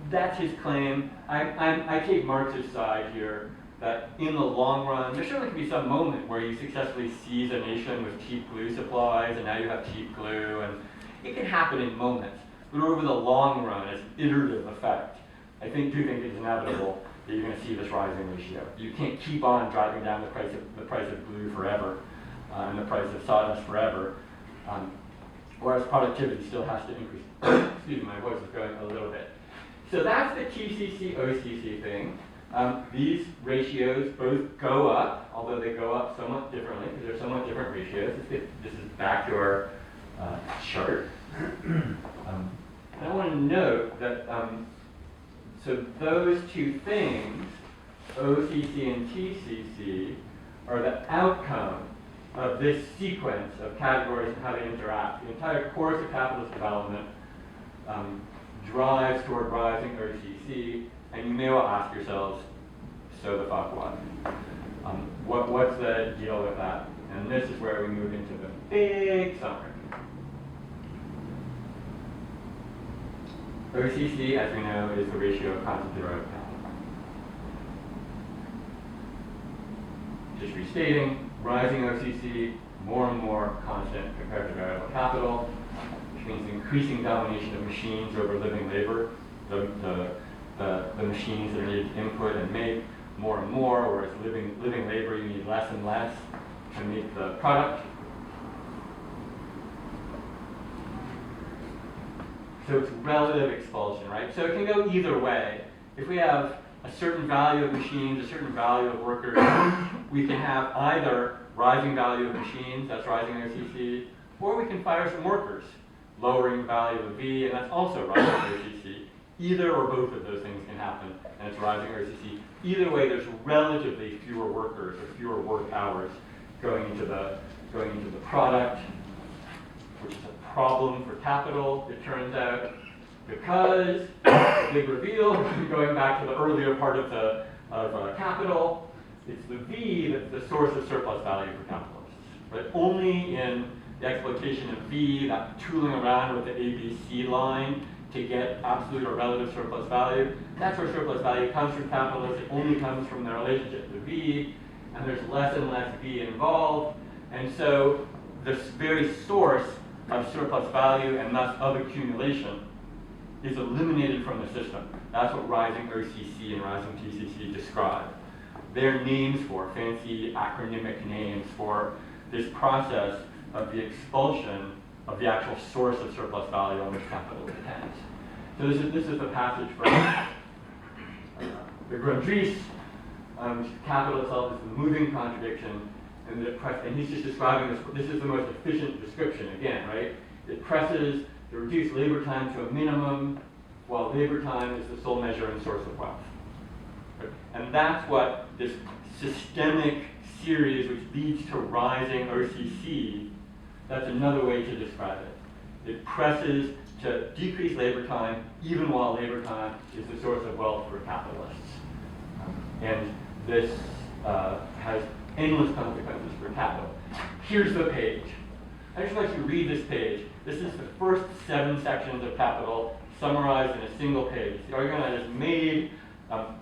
That's his claim. I take Marx's side here, that in the long run, there certainly can be some moment where you successfully seize a nation with cheap glue supplies, and now you have cheap glue, and it can happen in moments. But over the long run, as an iterative effect, I do think it's inevitable that you're going to see this rising ratio. You can't keep on driving down the price of glue forever and the price of sawdust forever, whereas productivity still has to increase. Excuse me, my voice is going a little bit. So that's the TCC-OCC thing. These ratios both go up, although they go up somewhat differently because they're somewhat different ratios. This is back to our chart. I want to note that so those two things, OCC and TCC, are the outcome of this sequence of categories and how they interact. The entire course of capitalist development drives toward rising OCC, and you may well ask yourselves, so the fuck what? What's the deal with that? And this is where we move into the big summary. OCC, as we know, is the ratio of constant to variable capital. Just restating, rising OCC, more and more constant compared to variable capital, which means increasing domination of machines over living labor, the machines that are needed to input and make more and more, whereas living labor you need less and less to make the product. So it's relative expulsion, right? So it can go either way. If we have a certain value of machines, a certain value of workers, we can have either rising value of machines, that's rising OCC, or we can fire some workers, lowering the value of V, and that's also rising OCC. Either or both of those things can happen, and it's rising OCC. Either way, there's relatively fewer workers or fewer work hours going into the product, which is a problem for capital, it turns out, because the big reveal, going back to the earlier part of capital, it's the V that's the source of surplus value for capitalists. But only in the exploitation of V, that tooling around with the ABC line to get absolute or relative surplus value, that's where surplus value comes from capitalists. It only comes from their relationship to V, and there's less and less V involved. And so this very source of surplus value and thus of accumulation is eliminated from the system. That's what rising OCC and rising TCC describe. They're names for, fancy acronymic names for this process of the expulsion of the actual source of surplus value on which capital depends. So this is the passage from the Grundrisse. Capital itself is the moving contradiction, and he's just describing this. This is the most efficient description, again, right? It presses the reduced labor time to a minimum, while labor time is the sole measure and source of wealth. Right? And that's what this systemic series, which leads to rising OCC, that's another way to describe it. It presses to decrease labor time, even while labor time is the source of wealth for capitalists. And this has endless consequences for capital. Here's the page. I just want you to read this page. This is the first 7 sections of Capital summarized in a single page. The argument I just made,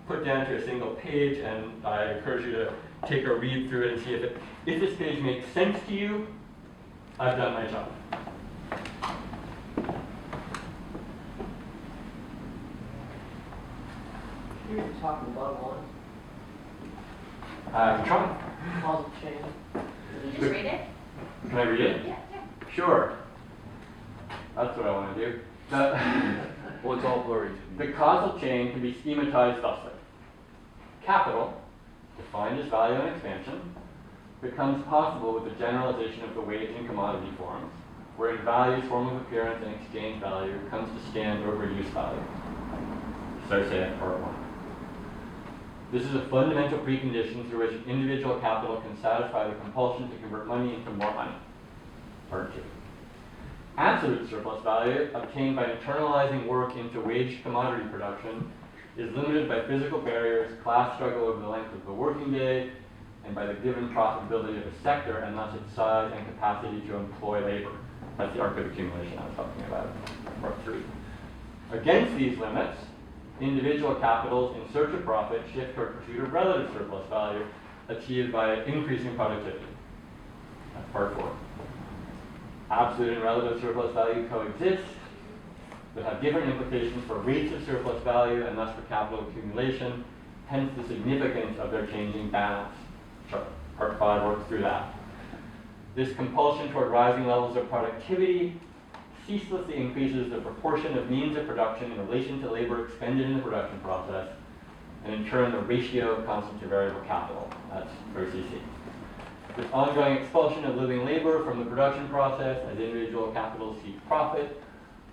put down to a single page, and I encourage you to take a read through it and see if this page makes sense to you. I've done my job. You're talking about one. Try. Causal chain. Can you just read it? Can I read it? Yeah. Sure. That's what I want to do. Well, it's all blurry. The causal chain can be schematized thusly. Capital, defined as value and expansion, becomes possible with the generalization of the wage and commodity forms, wherein value's form of appearance and exchange value comes to stand over use value. So say it, part 1. This is a fundamental precondition through which individual capital can satisfy the compulsion to convert money into more money. Part 2. Absolute surplus value, obtained by internalizing work into wage commodity production, is limited by physical barriers, class struggle over the length of the working day, and by the given profitability of a sector, and thus its size and capacity to employ labor. That's the arc of accumulation I was talking about, part 3. Against these limits, individual capitals in search of profit shift toward pursuit of relative surplus value achieved by increasing productivity. That's part 4. Absolute and relative surplus value coexist, but have different implications for rates of surplus value and thus for capital accumulation hence the significance of their changing balance. Part 5 works through that. This compulsion toward rising levels of productivity ceaselessly increases the proportion of means of production in relation to labor expended in the production process, and in turn the ratio of constant to variable capital. That's OCC. This ongoing expulsion of living labor from the production process as individual capital seeks profit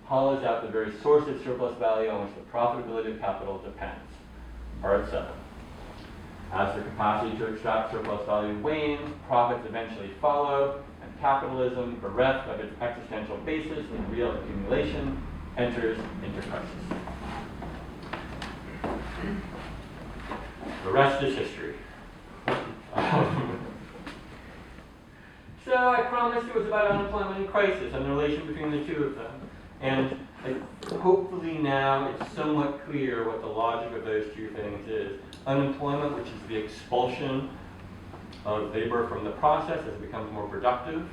hollows out the very source of surplus value on which the profitability of capital depends. Part 7. As the capacity to extract surplus value wanes, profits eventually follow, and capitalism, bereft of its existential basis in real accumulation, enters into crisis. The rest is history. So I promised it was about unemployment and crisis and the relation between the two of them. And hopefully now it's somewhat clear what the logic of those two things is. Unemployment, which is the expulsion of labor from the process as it becomes more productive.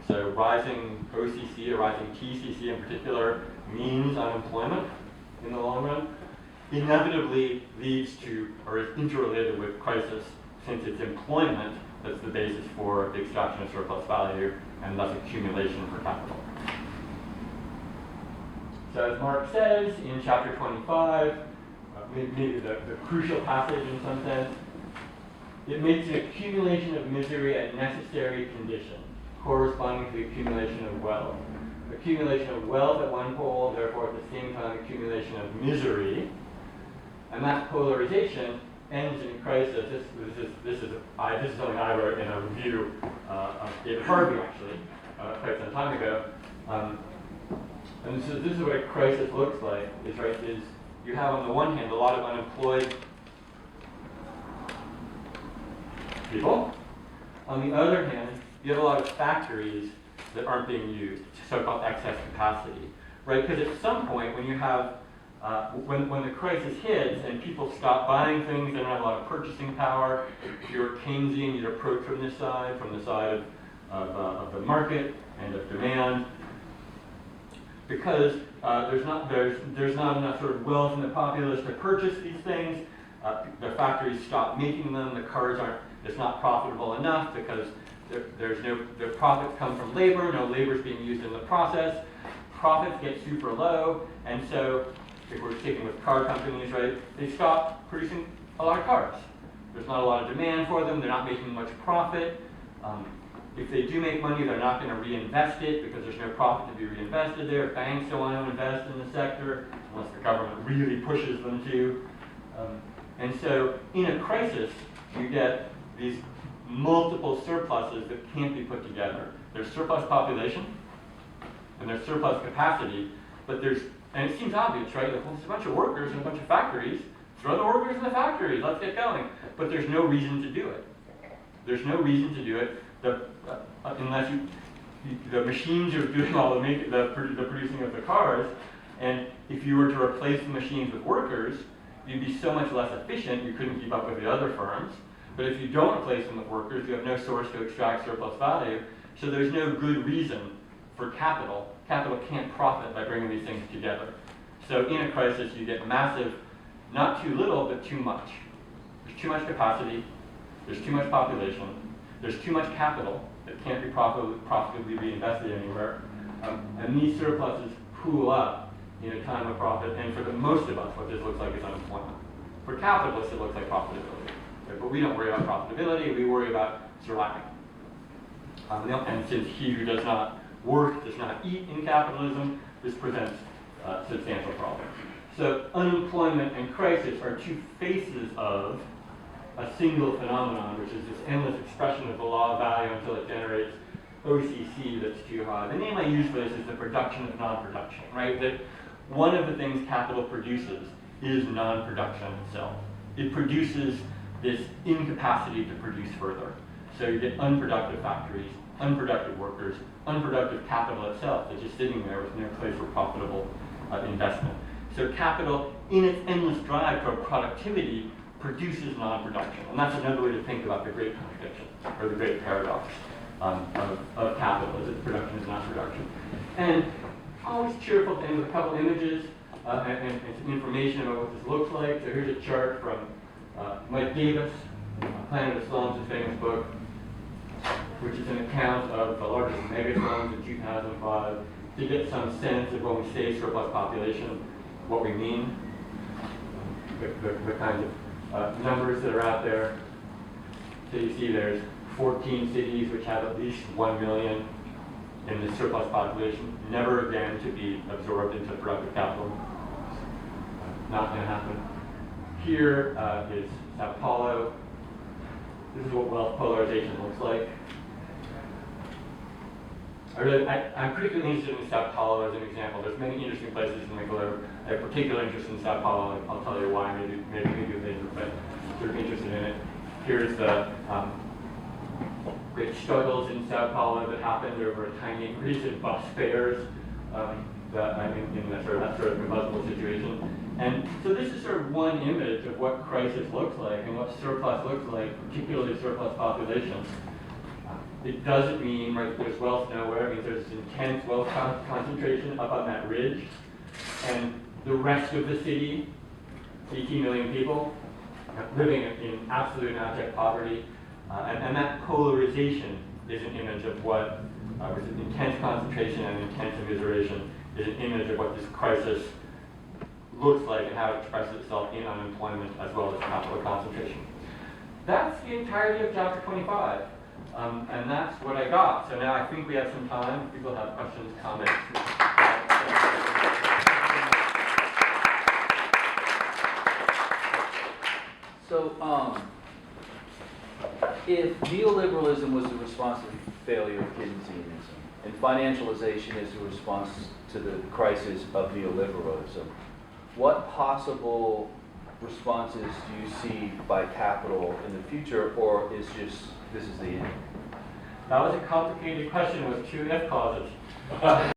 So rising OCC or rising TCC in particular means unemployment in the long run. Inevitably leads to, or is interrelated with crisis, since it's employment that's the basis for the extraction of surplus value and thus accumulation for capital. So as Marx says in chapter 25, maybe the crucial passage in some sense, it makes an accumulation of misery a necessary condition, corresponding to the accumulation of wealth. Accumulation of wealth at one pole, therefore at the same time accumulation of misery, and that polarization ends in crisis. This is something I wrote in a review of David Harvey, actually, quite some time ago. And so this is what a crisis looks like, is you have on the one hand a lot of unemployed people. On the other hand, you have a lot of factories that aren't being used, so-called excess capacity, right? Because at some point when you have when the crisis hits and people stop buying things, they don't have a lot of purchasing power. If you're Keynesian, you'd approach from the side of the market and of demand, because there's not enough sort of wealth in the populace to purchase these things. The factories stop making them. The cars aren't. It's not profitable enough because the profits come from labor. No labor is being used in the process. Profits get super low, and so if we're sticking with car companies, right, they stop producing a lot of cars. There's not a lot of demand for them. They're not making much profit. If they do make money, they're not going to reinvest it because there's no profit to be reinvested there. Banks don't want to invest in the sector unless the government really pushes them to. And so in a crisis, you get these multiple surpluses that can't be put together. There's surplus population, and there's surplus capacity, but and it seems obvious, right? Like, well, there's a bunch of workers and a bunch of factories. Throw the workers in the factories, let's get going. But there's no reason to do it. There's no reason to do it unless the machines are doing all the producing of the cars, and if you were to replace the machines with workers, you'd be so much less efficient, you couldn't keep up with the other firms. But if you don't replace them with workers, you have no source to extract surplus value, so there's no good reason for capital. Capital can't profit by bringing these things together. So in a crisis, you get massive, not too little, but too much. There's too much capacity, there's too much population, there's too much capital that can't be profitably reinvested anywhere, and these surpluses pool up in a time of profit, and for the most of us, what this looks like is unemployment. For capitalists, it looks like profitability. Right? But we don't worry about profitability, we worry about surviving. And since he who does not work does not eat in capitalism, this presents substantial problems. So unemployment and crisis are two faces of a single phenomenon, which is this endless expression of the law of value until it generates OCC that's too high. The name I use for this is the production of non-production, right? That one of the things capital produces is non-production itself. It produces this incapacity to produce further. So you get unproductive factories, unproductive workers, unproductive capital itself that's just sitting there with no place for profitable investment. So capital, in its endless drive toward productivity, produces non-production. And that's another way to think about the great contradiction, or the great paradox of capital, is its production is not production. And always cheerful to end with a couple images and some information about what this looks like. So here's a chart from Mike Davis, Planet of Slums, a famous book, which is an account of the largest mega slums in 2005, to get some sense of when we say surplus population, what we mean, the kinds of numbers that are out there. So you see there's 14 cities which have at least 1 million in the surplus population, never again to be absorbed into productive capital. Not going to happen. Here is Sao Paulo. This is what wealth polarization looks like. I'm particularly interested in Sao Paulo as an example. There's many interesting places in the globe. I have particular interest in Sao Paulo. I'll tell you why maybe later, but sort of interested in it. Here's the great struggles in Sao Paulo that happened over a tiny increase in bus fares in that sort of impossible situation. And so this is sort of one image of what crisis looks like and what surplus looks like, particularly surplus population. It doesn't mean there's wealth nowhere. It means there's intense wealth concentration up on that ridge. And the rest of the city, 18 million people, living in absolute and abject poverty. And that polarization is an image of what, with intense concentration and intense immiseration, is an image of what this crisis looks like and how it expresses itself in unemployment as well as capital concentration. That's the entirety of chapter 25. And that's what I got. So now I think we have some time. If people have questions, comments. So, if neoliberalism was the response to the failure of Keynesianism, and financialization is the response to the crisis of neoliberalism, what possible responses do you see by capital in the future, or is just this is the end? That was a complicated question with two if clauses.